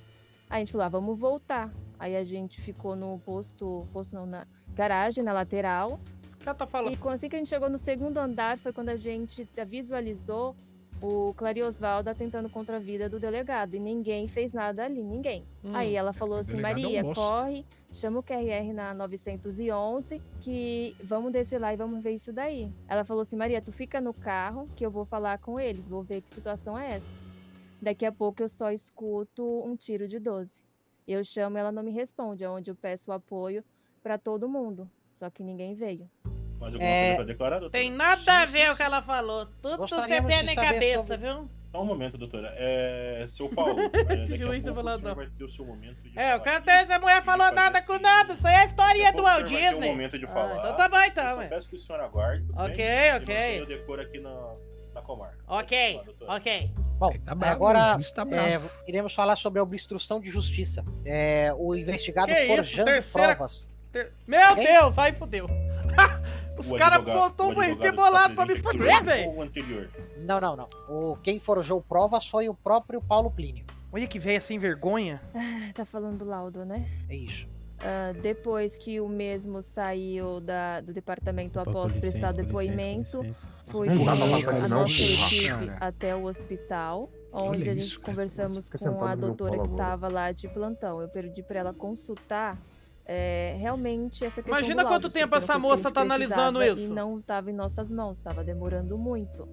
Speaker 9: Aí a gente falou, vamos voltar. Aí a gente ficou no na garagem, na lateral.
Speaker 1: O cara tá falando.
Speaker 9: E assim que a gente chegou no segundo andar, foi quando a gente visualizou o Clariosvalda tentando contra a vida do delegado. E ninguém fez nada ali, ninguém. Aí ela falou assim,
Speaker 4: delegado é um
Speaker 9: Maria,
Speaker 4: monstro.
Speaker 9: corre, chama o QRR na 911, que vamos descer lá e vamos ver isso daí. Ela falou assim, Maria, tu fica no carro, que eu vou falar com eles, vou ver que situação é essa. Daqui a pouco eu só escuto um tiro de 12. Eu chamo, ela não me responde, é onde eu peço apoio para todo mundo. só que ninguém veio.
Speaker 5: Mais alguma coisa pra declarar, doutora?
Speaker 1: Tem nada a ver o que ela falou. Tudo
Speaker 6: Gostaríamos
Speaker 1: você
Speaker 6: de
Speaker 1: pé na
Speaker 6: saber
Speaker 1: cabeça,
Speaker 6: sobre-
Speaker 1: viu?
Speaker 5: Só um momento, doutora. Seu Paulo, daqui a
Speaker 1: Juiz,
Speaker 5: pouco
Speaker 1: falou
Speaker 5: o senhor
Speaker 1: não.
Speaker 5: vai ter o seu momento de
Speaker 1: Eu
Speaker 5: falar
Speaker 1: quero
Speaker 5: aqui.
Speaker 1: ter essa mulher falou
Speaker 5: Ele
Speaker 1: nada
Speaker 5: faz
Speaker 1: com
Speaker 5: assim,
Speaker 1: nada. Isso aí é a historinha
Speaker 5: daqui a
Speaker 1: do
Speaker 5: pouco o
Speaker 1: Walt
Speaker 5: senhor vai ter um
Speaker 1: Disney.
Speaker 5: momento de falar.
Speaker 1: Então tá bom,
Speaker 5: Eu
Speaker 1: então,
Speaker 5: só
Speaker 1: ué.
Speaker 5: peço que o senhor aguarde. tudo
Speaker 1: Ok,
Speaker 5: bem?
Speaker 1: ok.
Speaker 5: E mantenha o decoro aqui na comarca.
Speaker 1: Ok,
Speaker 5: Vamos lá, doutora.
Speaker 1: ok.
Speaker 6: Bom,
Speaker 4: Tá bravo,
Speaker 6: agora
Speaker 4: o juiz tá bravo.
Speaker 6: iremos falar sobre a obstrução de justiça. O investigado
Speaker 1: Que isso,
Speaker 6: forjando
Speaker 1: terceira-
Speaker 6: provas.
Speaker 1: Meu
Speaker 6: Quem?
Speaker 1: Deus, aí fudeu. Os
Speaker 5: O
Speaker 1: caras
Speaker 5: advogado-
Speaker 1: botou
Speaker 5: o
Speaker 1: um RP
Speaker 5: advogado
Speaker 1: bolado
Speaker 5: está
Speaker 1: pra me
Speaker 5: presente
Speaker 1: fuder,
Speaker 5: aqui
Speaker 1: velho.
Speaker 5: ou o anterior?
Speaker 6: Não. Quem forjou provas foi o próprio Paulo Plínio.
Speaker 1: Olha que velho sem vergonha.
Speaker 9: Tá falando do laudo, né?
Speaker 6: É isso.
Speaker 9: Depois que o mesmo saiu do departamento após prestar depoimento, fui
Speaker 4: Não dá pra
Speaker 9: com
Speaker 4: passar
Speaker 9: a
Speaker 4: não,
Speaker 9: nossa
Speaker 4: porra.
Speaker 9: equipe
Speaker 4: Cara.
Speaker 9: até o hospital, onde
Speaker 4: Olha
Speaker 9: a gente
Speaker 4: isso, cara.
Speaker 9: conversamos
Speaker 4: Fica
Speaker 9: com
Speaker 4: sentado
Speaker 9: a
Speaker 4: no meu
Speaker 9: doutora
Speaker 4: colo
Speaker 9: que
Speaker 4: agora.
Speaker 9: estava lá de plantão. Eu pedi para ela consultar realmente essa questão
Speaker 1: Imagina
Speaker 9: do
Speaker 1: quanto
Speaker 9: laudo,
Speaker 1: tempo
Speaker 9: porque
Speaker 1: essa
Speaker 9: era uma coisa
Speaker 1: moça
Speaker 9: que a
Speaker 1: tá
Speaker 9: gente
Speaker 1: analisando
Speaker 9: precisava
Speaker 1: isso.
Speaker 9: E não estava em nossas mãos, estava demorando muito.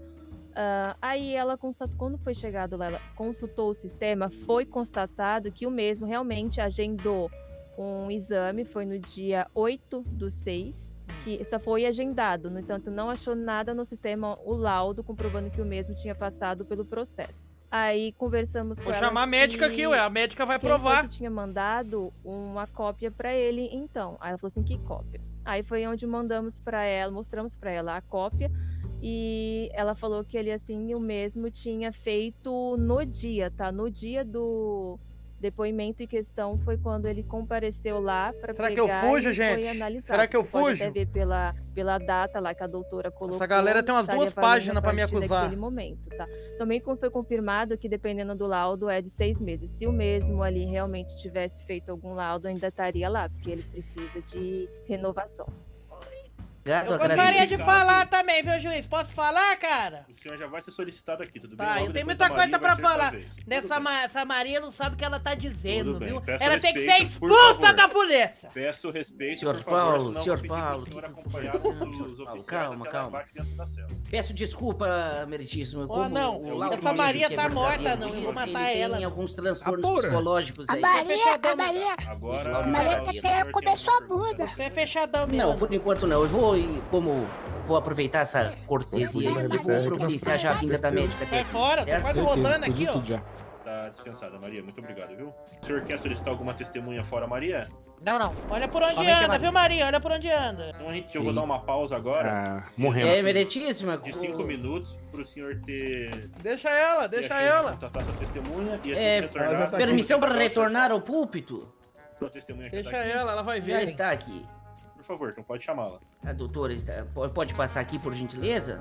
Speaker 9: Aí ela constatou, quando foi chegado lá, ela consultou o sistema, foi constatado que o mesmo realmente agendou um exame, foi no dia 8/6, que só foi agendado, no entanto não achou nada no sistema, o laudo, comprovando que o mesmo tinha passado pelo processo. Aí conversamos com
Speaker 1: Vou
Speaker 9: ela
Speaker 1: chamar a médica
Speaker 9: se
Speaker 1: aqui, ué. A médica vai
Speaker 9: quem foi
Speaker 1: provar.
Speaker 9: que tinha mandado uma cópia pra ele, então. Aí ela falou assim, que cópia? Aí foi onde mostramos pra ela a cópia, e ela falou que ele, assim, o mesmo tinha feito no dia, tá? No dia do depoimento em questão foi quando ele compareceu lá pra
Speaker 1: Será
Speaker 9: pegar
Speaker 1: que eu fujo,
Speaker 9: e
Speaker 1: gente?
Speaker 9: foi analisado.
Speaker 1: Será que eu
Speaker 9: Você pode
Speaker 1: fujo?
Speaker 9: até ver pela data lá que a doutora colocou.
Speaker 1: Essa galera tem umas
Speaker 9: estaria
Speaker 1: 2
Speaker 9: valendo
Speaker 1: páginas
Speaker 9: a
Speaker 1: pra me
Speaker 9: partir
Speaker 1: acusar.
Speaker 9: daquele momento, tá? Também foi confirmado que, dependendo do laudo, é de 6 meses. Se o mesmo ali realmente tivesse feito algum laudo, ainda estaria lá, porque ele precisa de renovação.
Speaker 1: Eu gostaria de falar também, viu, juiz? Posso falar, cara?
Speaker 5: O senhor já vai ser solicitado aqui, tudo bem?
Speaker 1: Tá,
Speaker 5: Logo
Speaker 1: eu tenho
Speaker 5: depois
Speaker 1: muita
Speaker 5: da
Speaker 1: coisa
Speaker 5: Maria
Speaker 1: pra
Speaker 5: vai ser sua
Speaker 1: falar.
Speaker 5: vez. Tudo
Speaker 1: Essa
Speaker 5: bem.
Speaker 1: essa Maria não sabe o que ela tá dizendo,
Speaker 5: Tudo bem.
Speaker 1: viu?
Speaker 5: Peço
Speaker 1: Ela tem que ser
Speaker 5: respeito, por
Speaker 1: expulsa
Speaker 5: favor.
Speaker 1: da polícia.
Speaker 5: Peço respeito,
Speaker 8: Senhor
Speaker 5: por favor,
Speaker 8: Paulo,
Speaker 5: senão
Speaker 8: senhor
Speaker 5: vou pedir pro
Speaker 8: Paulo,
Speaker 5: senhor
Speaker 8: que
Speaker 5: acompanhado
Speaker 8: conversa?
Speaker 5: dos
Speaker 8: Senhor
Speaker 5: oficiais
Speaker 8: Paulo, calma,
Speaker 5: até lá
Speaker 8: calma.
Speaker 5: embaixo dentro da cela.
Speaker 8: Peço desculpa, meritíssimo.
Speaker 1: Ó,
Speaker 8: como
Speaker 1: não,
Speaker 8: o laudo
Speaker 1: essa
Speaker 8: mesmo
Speaker 1: Maria
Speaker 8: que é
Speaker 1: tá morta,
Speaker 8: verdadeiro
Speaker 1: não, eu
Speaker 8: diz,
Speaker 1: vou matar
Speaker 8: ele
Speaker 1: ela.
Speaker 8: tem alguns transtornos
Speaker 4: Apura.
Speaker 8: psicológicos aí.
Speaker 1: Maria,
Speaker 8: Você
Speaker 1: a Maria.
Speaker 5: Agora,
Speaker 8: A Maria
Speaker 5: o
Speaker 8: até
Speaker 5: senhor tem
Speaker 10: começou
Speaker 5: alguma
Speaker 10: a bunda.
Speaker 5: pergunta?
Speaker 1: Você é fechadão mesmo.
Speaker 8: Não, por enquanto não. Eu vou, como vou aproveitar essa cortesia aí, eu vou providenciar já a vinda da médica
Speaker 1: Sai
Speaker 8: aqui.
Speaker 1: fora, tô
Speaker 8: certo?
Speaker 1: quase rodando aqui, ó.
Speaker 5: Tá dispensada, Maria. Muito obrigado, viu? O senhor quer solicitar alguma testemunha fora a Maria?
Speaker 6: Não.
Speaker 1: Olha por onde
Speaker 6: Somente a
Speaker 1: anda,
Speaker 6: Maria.
Speaker 1: viu, Maria? Olha por onde anda.
Speaker 5: Então, eu vou dar uma pausa agora.
Speaker 8: É, meritíssima.
Speaker 5: De 5 minutos pro senhor ter...
Speaker 1: Deixa ela,
Speaker 5: ter a
Speaker 1: deixa
Speaker 5: chance de
Speaker 1: ela.
Speaker 5: contatar sua testemunha e assim
Speaker 8: É,
Speaker 5: retornar...
Speaker 8: permissão para
Speaker 5: Pegar o seu-
Speaker 8: retornar ao púlpito?
Speaker 5: Sua testemunha que
Speaker 1: Deixa
Speaker 5: tá aqui.
Speaker 1: ela vai
Speaker 8: Já
Speaker 1: ver.
Speaker 8: está aqui.
Speaker 5: Por favor, então pode chamá-la.
Speaker 8: A doutora está... Pode passar aqui, por gentileza?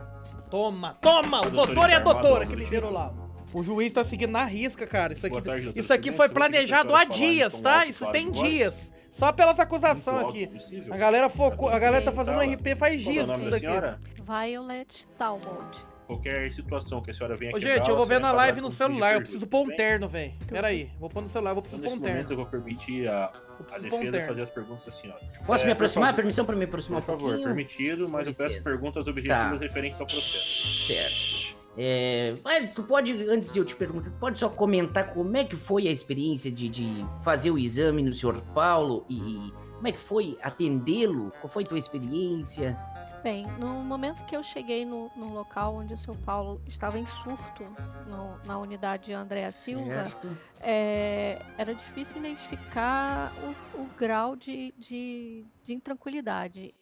Speaker 1: Toma! O
Speaker 5: doutor
Speaker 1: doutor e a
Speaker 5: está armado
Speaker 1: doutora
Speaker 5: lá
Speaker 1: que
Speaker 5: no
Speaker 1: me deram lá. O juiz tá seguindo na risca, cara. Isso aqui,
Speaker 5: Boa tarde, doutor.
Speaker 1: isso aqui
Speaker 5: Tudo
Speaker 1: foi
Speaker 5: bem? Você vai pedir
Speaker 1: planejado
Speaker 5: pra
Speaker 1: há
Speaker 5: senhora falar
Speaker 1: dias,
Speaker 5: em tom
Speaker 1: tá?
Speaker 5: alto,
Speaker 1: Isso
Speaker 5: claro,
Speaker 1: tem
Speaker 5: de voz?
Speaker 1: dias. Só pelas acusações
Speaker 5: Muito alto
Speaker 1: aqui.
Speaker 5: possível?
Speaker 1: A galera focou, a galera tá
Speaker 5: Bem,
Speaker 1: fazendo
Speaker 5: tá.
Speaker 1: RP faz
Speaker 5: Qual é o
Speaker 1: dias
Speaker 5: nome
Speaker 1: isso
Speaker 5: da
Speaker 1: daqui.
Speaker 5: senhora?
Speaker 10: Violet Talbot.
Speaker 5: Qualquer situação que a senhora venha
Speaker 1: Ô,
Speaker 5: aqui.
Speaker 1: gente, eu vou ver na live no celular. Eu
Speaker 5: tudo
Speaker 1: preciso pôr um
Speaker 5: bem?
Speaker 1: terno, velho. Pera aí, vou pôr no celular, eu vou
Speaker 5: Então,
Speaker 1: precisar
Speaker 5: nesse
Speaker 1: pôr um
Speaker 5: momento,
Speaker 1: terno.
Speaker 5: eu vou permitir a
Speaker 1: preciso pôr um
Speaker 5: defesa
Speaker 1: terno.
Speaker 5: fazer as perguntas da senhora.
Speaker 8: Posso me
Speaker 5: por
Speaker 8: aproximar?
Speaker 5: favor.
Speaker 8: Permissão para me aproximar
Speaker 5: Por
Speaker 8: um
Speaker 5: favor,
Speaker 8: pouquinho?
Speaker 5: permitido, mas eu peço
Speaker 8: licença.
Speaker 5: perguntas objetivas
Speaker 8: Tá.
Speaker 5: referentes ao processo.
Speaker 8: Certo. Tu pode, antes de eu te perguntar, tu pode só comentar como é que foi a experiência de fazer o exame no Sr. Paulo e como é que foi atendê-lo? Qual foi a tua experiência?
Speaker 10: Bem, no momento que eu cheguei no local onde o seu Paulo estava em surto, na unidade Andréa Silva,
Speaker 8: Certo.
Speaker 10: era difícil identificar o grau de intranquilidade.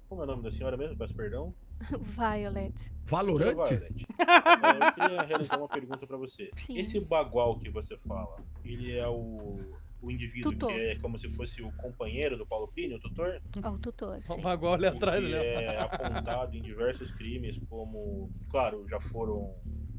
Speaker 5: Como é o nome da senhora mesmo? Peço perdão.
Speaker 10: Violet.
Speaker 4: Valorante?
Speaker 5: Violet. Eu queria realizar uma pergunta pra você.
Speaker 10: Sim.
Speaker 5: Esse bagual que você fala, ele é o indivíduo
Speaker 10: Tutor.
Speaker 5: que é como se fosse o companheiro do Paulo Plínio, o tutor?
Speaker 10: É o tutor, sim.
Speaker 1: O bagulho ali atrás,
Speaker 5: que
Speaker 1: né?
Speaker 5: é apontado em diversos crimes como, claro, já foram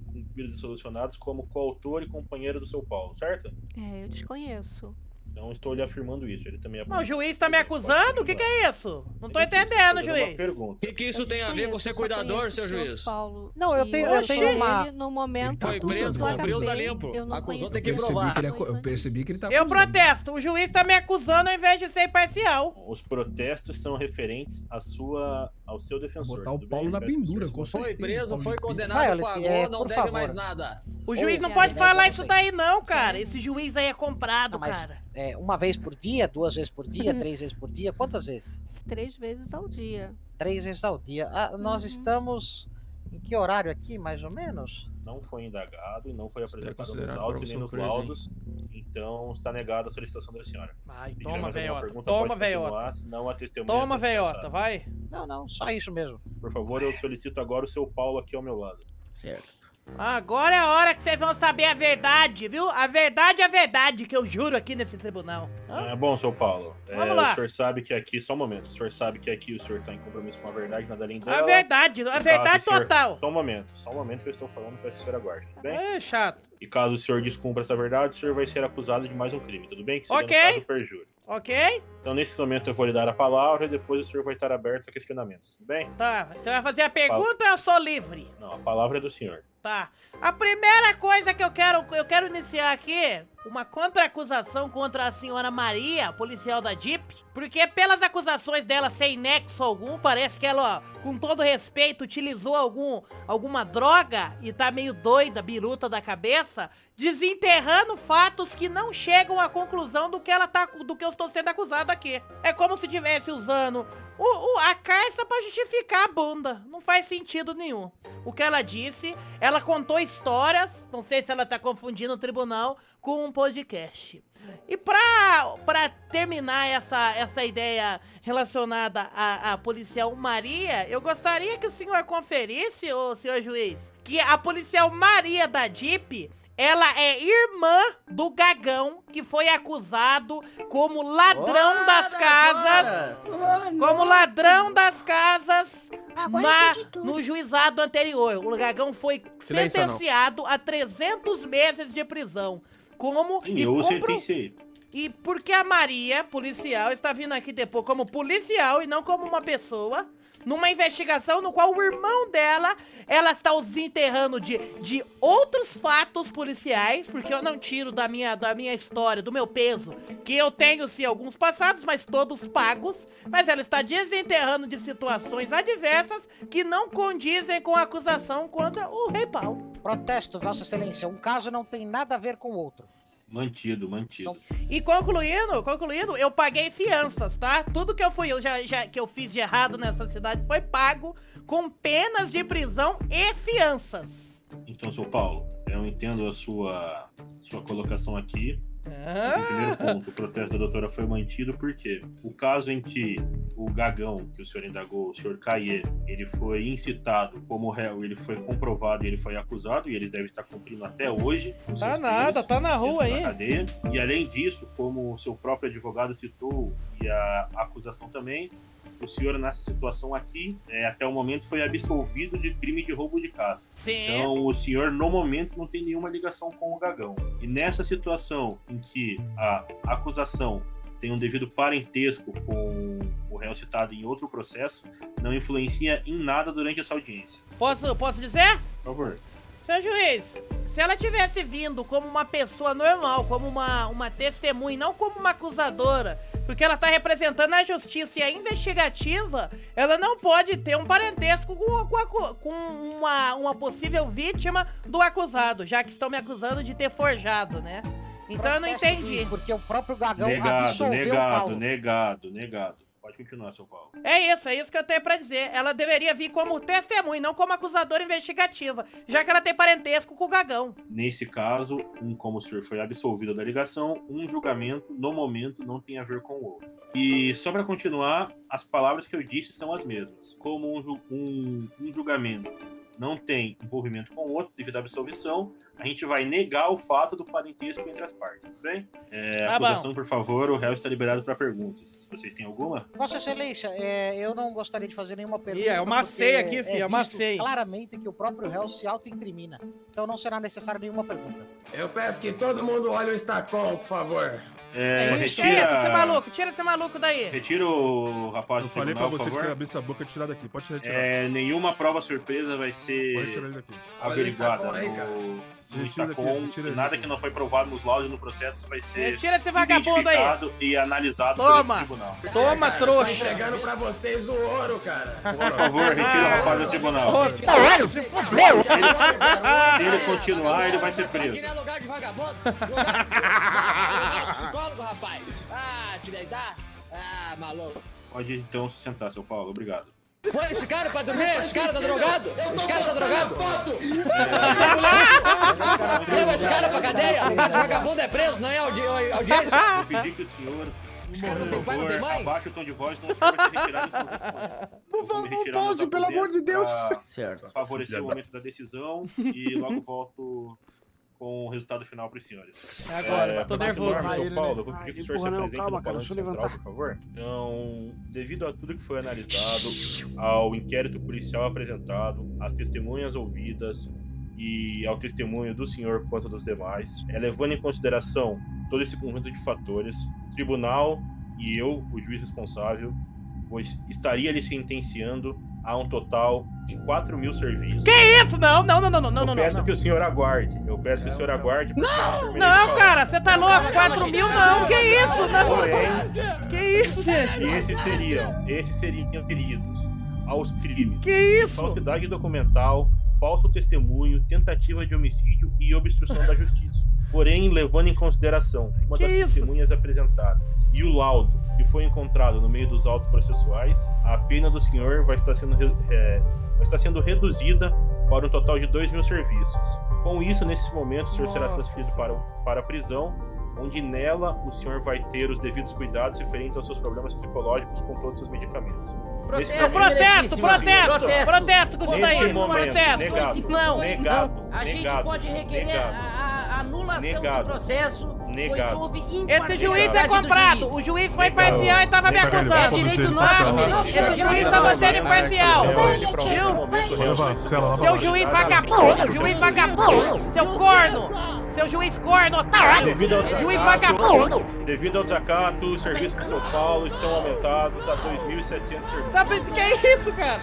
Speaker 5: cumpridos e solucionados como coautor e companheiro do seu Paulo, certo?
Speaker 10: Eu desconheço.
Speaker 5: Não estou lhe afirmando isso, ele também é...
Speaker 1: Mas o juiz tá me acusando? O que é isso? Não tô entendendo, juiz.
Speaker 5: O
Speaker 11: que isso tem a ver com ser cuidador, seu juiz?
Speaker 10: Paulo.
Speaker 6: Não, eu tenho uma...
Speaker 10: No momento
Speaker 11: Foi preso,
Speaker 10: eu
Speaker 11: cumpriu, tá
Speaker 10: acabei,
Speaker 11: limpo.
Speaker 10: eu não
Speaker 11: Acusou,
Speaker 10: conhecia.
Speaker 11: tem que provar.
Speaker 4: Eu percebi que ele tá
Speaker 1: Eu
Speaker 4: acusando.
Speaker 1: protesto, o juiz tá me acusando ao invés de ser imparcial.
Speaker 5: Os protestos são referentes ao seu defensor.
Speaker 4: Botar o
Speaker 5: tudo
Speaker 4: Paulo
Speaker 5: bem?
Speaker 4: na
Speaker 5: Peço que
Speaker 4: pendura,
Speaker 5: você-
Speaker 4: com
Speaker 11: Foi
Speaker 4: certeza.
Speaker 11: preso,
Speaker 4: Paulo
Speaker 11: foi
Speaker 4: de Pinto.
Speaker 11: condenado,
Speaker 6: Violet,
Speaker 11: pagou, não
Speaker 6: por
Speaker 11: deve
Speaker 6: favor.
Speaker 11: mais nada.
Speaker 1: O juiz não
Speaker 6: ou
Speaker 1: pode falar
Speaker 6: nega,
Speaker 1: isso
Speaker 6: sei.
Speaker 1: daí não, cara. Esse juiz aí é comprado,
Speaker 6: Não, mas
Speaker 1: cara.
Speaker 6: uma vez por dia, 2 vezes por dia, 3 vezes por dia, quantas vezes?
Speaker 10: 3 vezes ao dia.
Speaker 6: 3 vezes ao dia. Ah, nós estamos em que horário aqui, mais ou menos?
Speaker 5: Não foi indagado e não foi
Speaker 4: Isso é
Speaker 5: apresentado nos
Speaker 4: considerado
Speaker 5: autos e nem
Speaker 4: prova
Speaker 5: nos
Speaker 4: surpresa, hein?
Speaker 5: laudos. Então está negada a solicitação da senhora.
Speaker 1: Ai,
Speaker 5: Se tiver
Speaker 1: toma,
Speaker 5: mais alguma
Speaker 1: velhota.
Speaker 5: pergunta,
Speaker 1: Toma,
Speaker 5: pode
Speaker 1: velhota.
Speaker 5: continuar, senão a testemunha
Speaker 1: Toma,
Speaker 5: está
Speaker 1: velhota,
Speaker 5: dispensada.
Speaker 1: vai.
Speaker 6: Não, só isso mesmo.
Speaker 5: Por favor, eu solicito agora o seu Paulo aqui ao meu lado.
Speaker 8: Certo.
Speaker 1: Agora é a hora que vocês vão saber a verdade, viu? A verdade é a verdade, que eu juro aqui nesse tribunal. Hã?
Speaker 5: Bom, seu Paulo,
Speaker 1: Vamos lá.
Speaker 5: o senhor sabe que aqui, só um momento, o senhor sabe que aqui o senhor está em compromisso com a verdade, nada além dela.
Speaker 1: A verdade
Speaker 5: senhor-
Speaker 1: total.
Speaker 5: Só um momento que eu estou falando para que o senhor aguarde, tudo bem?
Speaker 1: É chato.
Speaker 5: E caso o senhor descumpra essa verdade, o senhor vai ser acusado de mais um crime, tudo bem? Que seria
Speaker 1: Ok.
Speaker 5: no caso perjúrio.
Speaker 1: Ok?
Speaker 5: Então, nesse momento, eu vou lhe dar a palavra e depois o senhor vai estar aberto a questionamentos, tudo bem?
Speaker 1: Tá, você vai fazer a pergunta ou eu sou livre?
Speaker 5: Não, a palavra é do senhor.
Speaker 1: Tá. A primeira coisa que eu quero iniciar aqui, uma contra-acusação contra a senhora Maria, policial da DIP, porque pelas acusações dela sem nexo algum, parece que ela, ó, com todo respeito, utilizou alguma droga e tá meio doida, biruta da cabeça, desenterrando fatos que não chegam à conclusão do que eu estou sendo acusado aqui. É como se estivesse usando a carça pra justificar a bunda. Não faz sentido nenhum. O que ela disse, ela contou histórias, não sei se ela tá confundindo o tribunal com um podcast. E pra terminar essa ideia relacionada à policial Maria, eu gostaria que o senhor conferisse, ô senhor juiz, que a policial Maria da DIP, ela é irmã do Gagão, que foi acusado como ladrão das casas. Como ladrão das casas no juizado anterior. O Gagão foi sentenciado a 300 meses de prisão.
Speaker 5: Eu sentenciei.
Speaker 1: E porque a Maria, policial, está vindo aqui depois como policial e não como uma pessoa, numa investigação no qual o irmão dela, ela está os enterrando de outros fatos policiais, porque eu não tiro da minha história, do meu peso, que eu tenho sim alguns passados, mas todos pagos, mas ela está desenterrando de situações adversas que não condizem com a acusação contra o Rei Paulo.
Speaker 6: Protesto, Vossa Excelência, um caso não tem nada a ver com o outro.
Speaker 5: Mantido.
Speaker 1: E concluindo, eu paguei fianças, tá? Tudo que que eu fiz de errado nessa cidade foi pago com penas de prisão e fianças.
Speaker 5: Então, seu Paulo, eu entendo a sua colocação aqui. No primeiro ponto, o protesto da doutora foi mantido porque o caso em que o Gagão, que o senhor indagou, o senhor Caie, ele foi incitado como réu, ele foi comprovado e ele foi acusado, e ele deve estar cumprindo até hoje.
Speaker 1: Tá nada, tá na rua aí.
Speaker 5: Cadeia. E além disso, como o seu próprio advogado citou, e a acusação também, o senhor nessa situação aqui, até o momento, foi absolvido de crime de roubo de casa.
Speaker 1: Sim.
Speaker 5: Então, o senhor, no momento, não tem nenhuma ligação com o Gagão. E nessa situação em que a acusação tem um devido parentesco com o réu citado em outro processo, não influencia em nada durante essa audiência.
Speaker 1: Posso dizer?
Speaker 5: Por favor.
Speaker 1: Seu juiz, se ela tivesse vindo como uma pessoa normal, como uma testemunha, não como uma acusadora, porque ela tá representando a justiça e a investigativa, ela não pode ter um parentesco com uma possível vítima do acusado, já que estão me acusando de ter forjado, né? Então eu não entendi.
Speaker 6: Porque o próprio Gagão absolveu o Paulo.
Speaker 5: Negado. Pode continuar, seu Paulo.
Speaker 1: É isso que eu tenho pra dizer. Ela deveria vir como testemunha, não como acusadora investigativa, já que ela tem parentesco com o Gagão.
Speaker 5: Nesse caso, como o senhor foi absolvido da ligação, um julgamento, no momento, não tem a ver com o outro. E só para continuar, as palavras que eu disse são as mesmas. Como um julgamento não tem envolvimento com o outro devido à absolvição, a gente vai negar o fato do parentesco entre as partes, tudo bem? Acusação, por favor, o réu está liberado para perguntas. Vocês têm alguma?
Speaker 6: Vossa Excelência, eu não gostaria de fazer nenhuma pergunta.
Speaker 1: Eu macei aqui, filho, eu macei.
Speaker 6: Claramente que o próprio réu se autoincrimina. Então não será necessário nenhuma pergunta.
Speaker 12: Eu peço que todo mundo olhe o Stacom, por favor.
Speaker 1: Tira esse maluco daí.
Speaker 5: Retira o rapaz do
Speaker 7: Falei pra
Speaker 5: tribunal, por
Speaker 7: você que você
Speaker 5: favor.
Speaker 7: abrir essa boca e tirar daqui. Pode retirar.
Speaker 5: Nenhuma prova surpresa vai
Speaker 7: Pode
Speaker 5: ser
Speaker 7: tirar ele daqui.
Speaker 5: averiguada
Speaker 4: Olha esse
Speaker 5: no
Speaker 7: Retira daqui,
Speaker 5: Estacom.
Speaker 7: retira ele
Speaker 5: Nada
Speaker 7: daqui.
Speaker 5: que não foi provado nos laudos e no processo vai ser
Speaker 1: Tira esse vagabundo aí.
Speaker 5: identificado e analisado
Speaker 1: Toma.
Speaker 5: pelo tribunal.
Speaker 1: Toma,
Speaker 4: Tá
Speaker 1: trouxa.
Speaker 4: entregando pra vocês o ouro, cara.
Speaker 5: Por favor, retira o rapaz do tribunal.
Speaker 1: Se fudeu.
Speaker 5: Se ele continuar, ele vai ser preso.
Speaker 11: Aqui não é lugar de vagabundo. Lugar de psicólogo, rapaz. Ah, te deitar? Ah, maluco.
Speaker 5: Pode então se sentar, seu Paulo. Obrigado.
Speaker 11: Põe esse cara pra dormir, esse cara tá drogado. Esse cara tá drogado. Leva esse cara pra cadeia. Lugar de vagabundo é preso, não é audiência.
Speaker 5: Vou pedir que o senhor,
Speaker 11: Esse cara não tem
Speaker 5: por
Speaker 11: pai, não tem
Speaker 5: favor,
Speaker 11: mãe?
Speaker 5: abaixe o tom de voz, senão o senhor vai ser retirado do
Speaker 4: Não pause, pelo amor de Deus.
Speaker 8: Certo.
Speaker 5: Pra favorecer o momento da decisão e logo volto com o resultado final pros senhores.
Speaker 1: Agora, tô
Speaker 5: pra
Speaker 1: nervoso.
Speaker 5: continuar, seu
Speaker 12: Ele,
Speaker 5: Paulo,
Speaker 12: né?
Speaker 5: eu vou pedir que o
Speaker 12: Ai,
Speaker 5: senhor se
Speaker 12: empurra não,
Speaker 5: apresente
Speaker 12: calma,
Speaker 5: no
Speaker 12: cara,
Speaker 5: balanço
Speaker 12: deixa eu
Speaker 5: central,
Speaker 12: levantar.
Speaker 5: por favor. Então, devido a tudo que foi analisado, ao inquérito policial apresentado, às testemunhas ouvidas e ao testemunho do senhor quanto dos demais, levando em consideração todo esse conjunto de fatores, o tribunal e eu, o juiz responsável, estaria lhe sentenciando a um total de 4.000 serviços.
Speaker 1: Que isso? Não.
Speaker 5: Eu peço que o senhor aguarde.
Speaker 1: Não, cara, você tá louco? 4.000 não, que isso? Não. Que isso, gente?
Speaker 5: E esses seriam feridos aos crimes.
Speaker 1: Que isso?
Speaker 5: Falsidade documental, falso testemunho, tentativa de homicídio e obstrução da justiça. Porém, levando em consideração uma das testemunhas apresentadas e o laudo que foi encontrado no meio dos autos processuais, a pena do senhor vai estar sendo reduzida para um total de 2.000 serviços. Com isso, nesse momento, o senhor será transferido para a prisão, onde nela o senhor vai ter os devidos cuidados referentes aos seus problemas psicológicos com todos os medicamentos.
Speaker 1: Protesto, Gustavo.
Speaker 5: Negado.
Speaker 1: Não.
Speaker 8: A gente pode requerer a anulação do processo, pois houve
Speaker 1: Esse juiz é comprado. O juiz foi imparcial e tava me acusando.
Speaker 8: É direito nosso.
Speaker 1: Esse juiz tava sendo imparcial. Seu juiz vagabundo. Seu corno. Seu juiz corno, otário. Juiz vagabundo.
Speaker 5: Devido ao desacato, os serviços de São Paulo estão aumentados a 2.700 serviços.
Speaker 1: Sabe o que é isso, cara?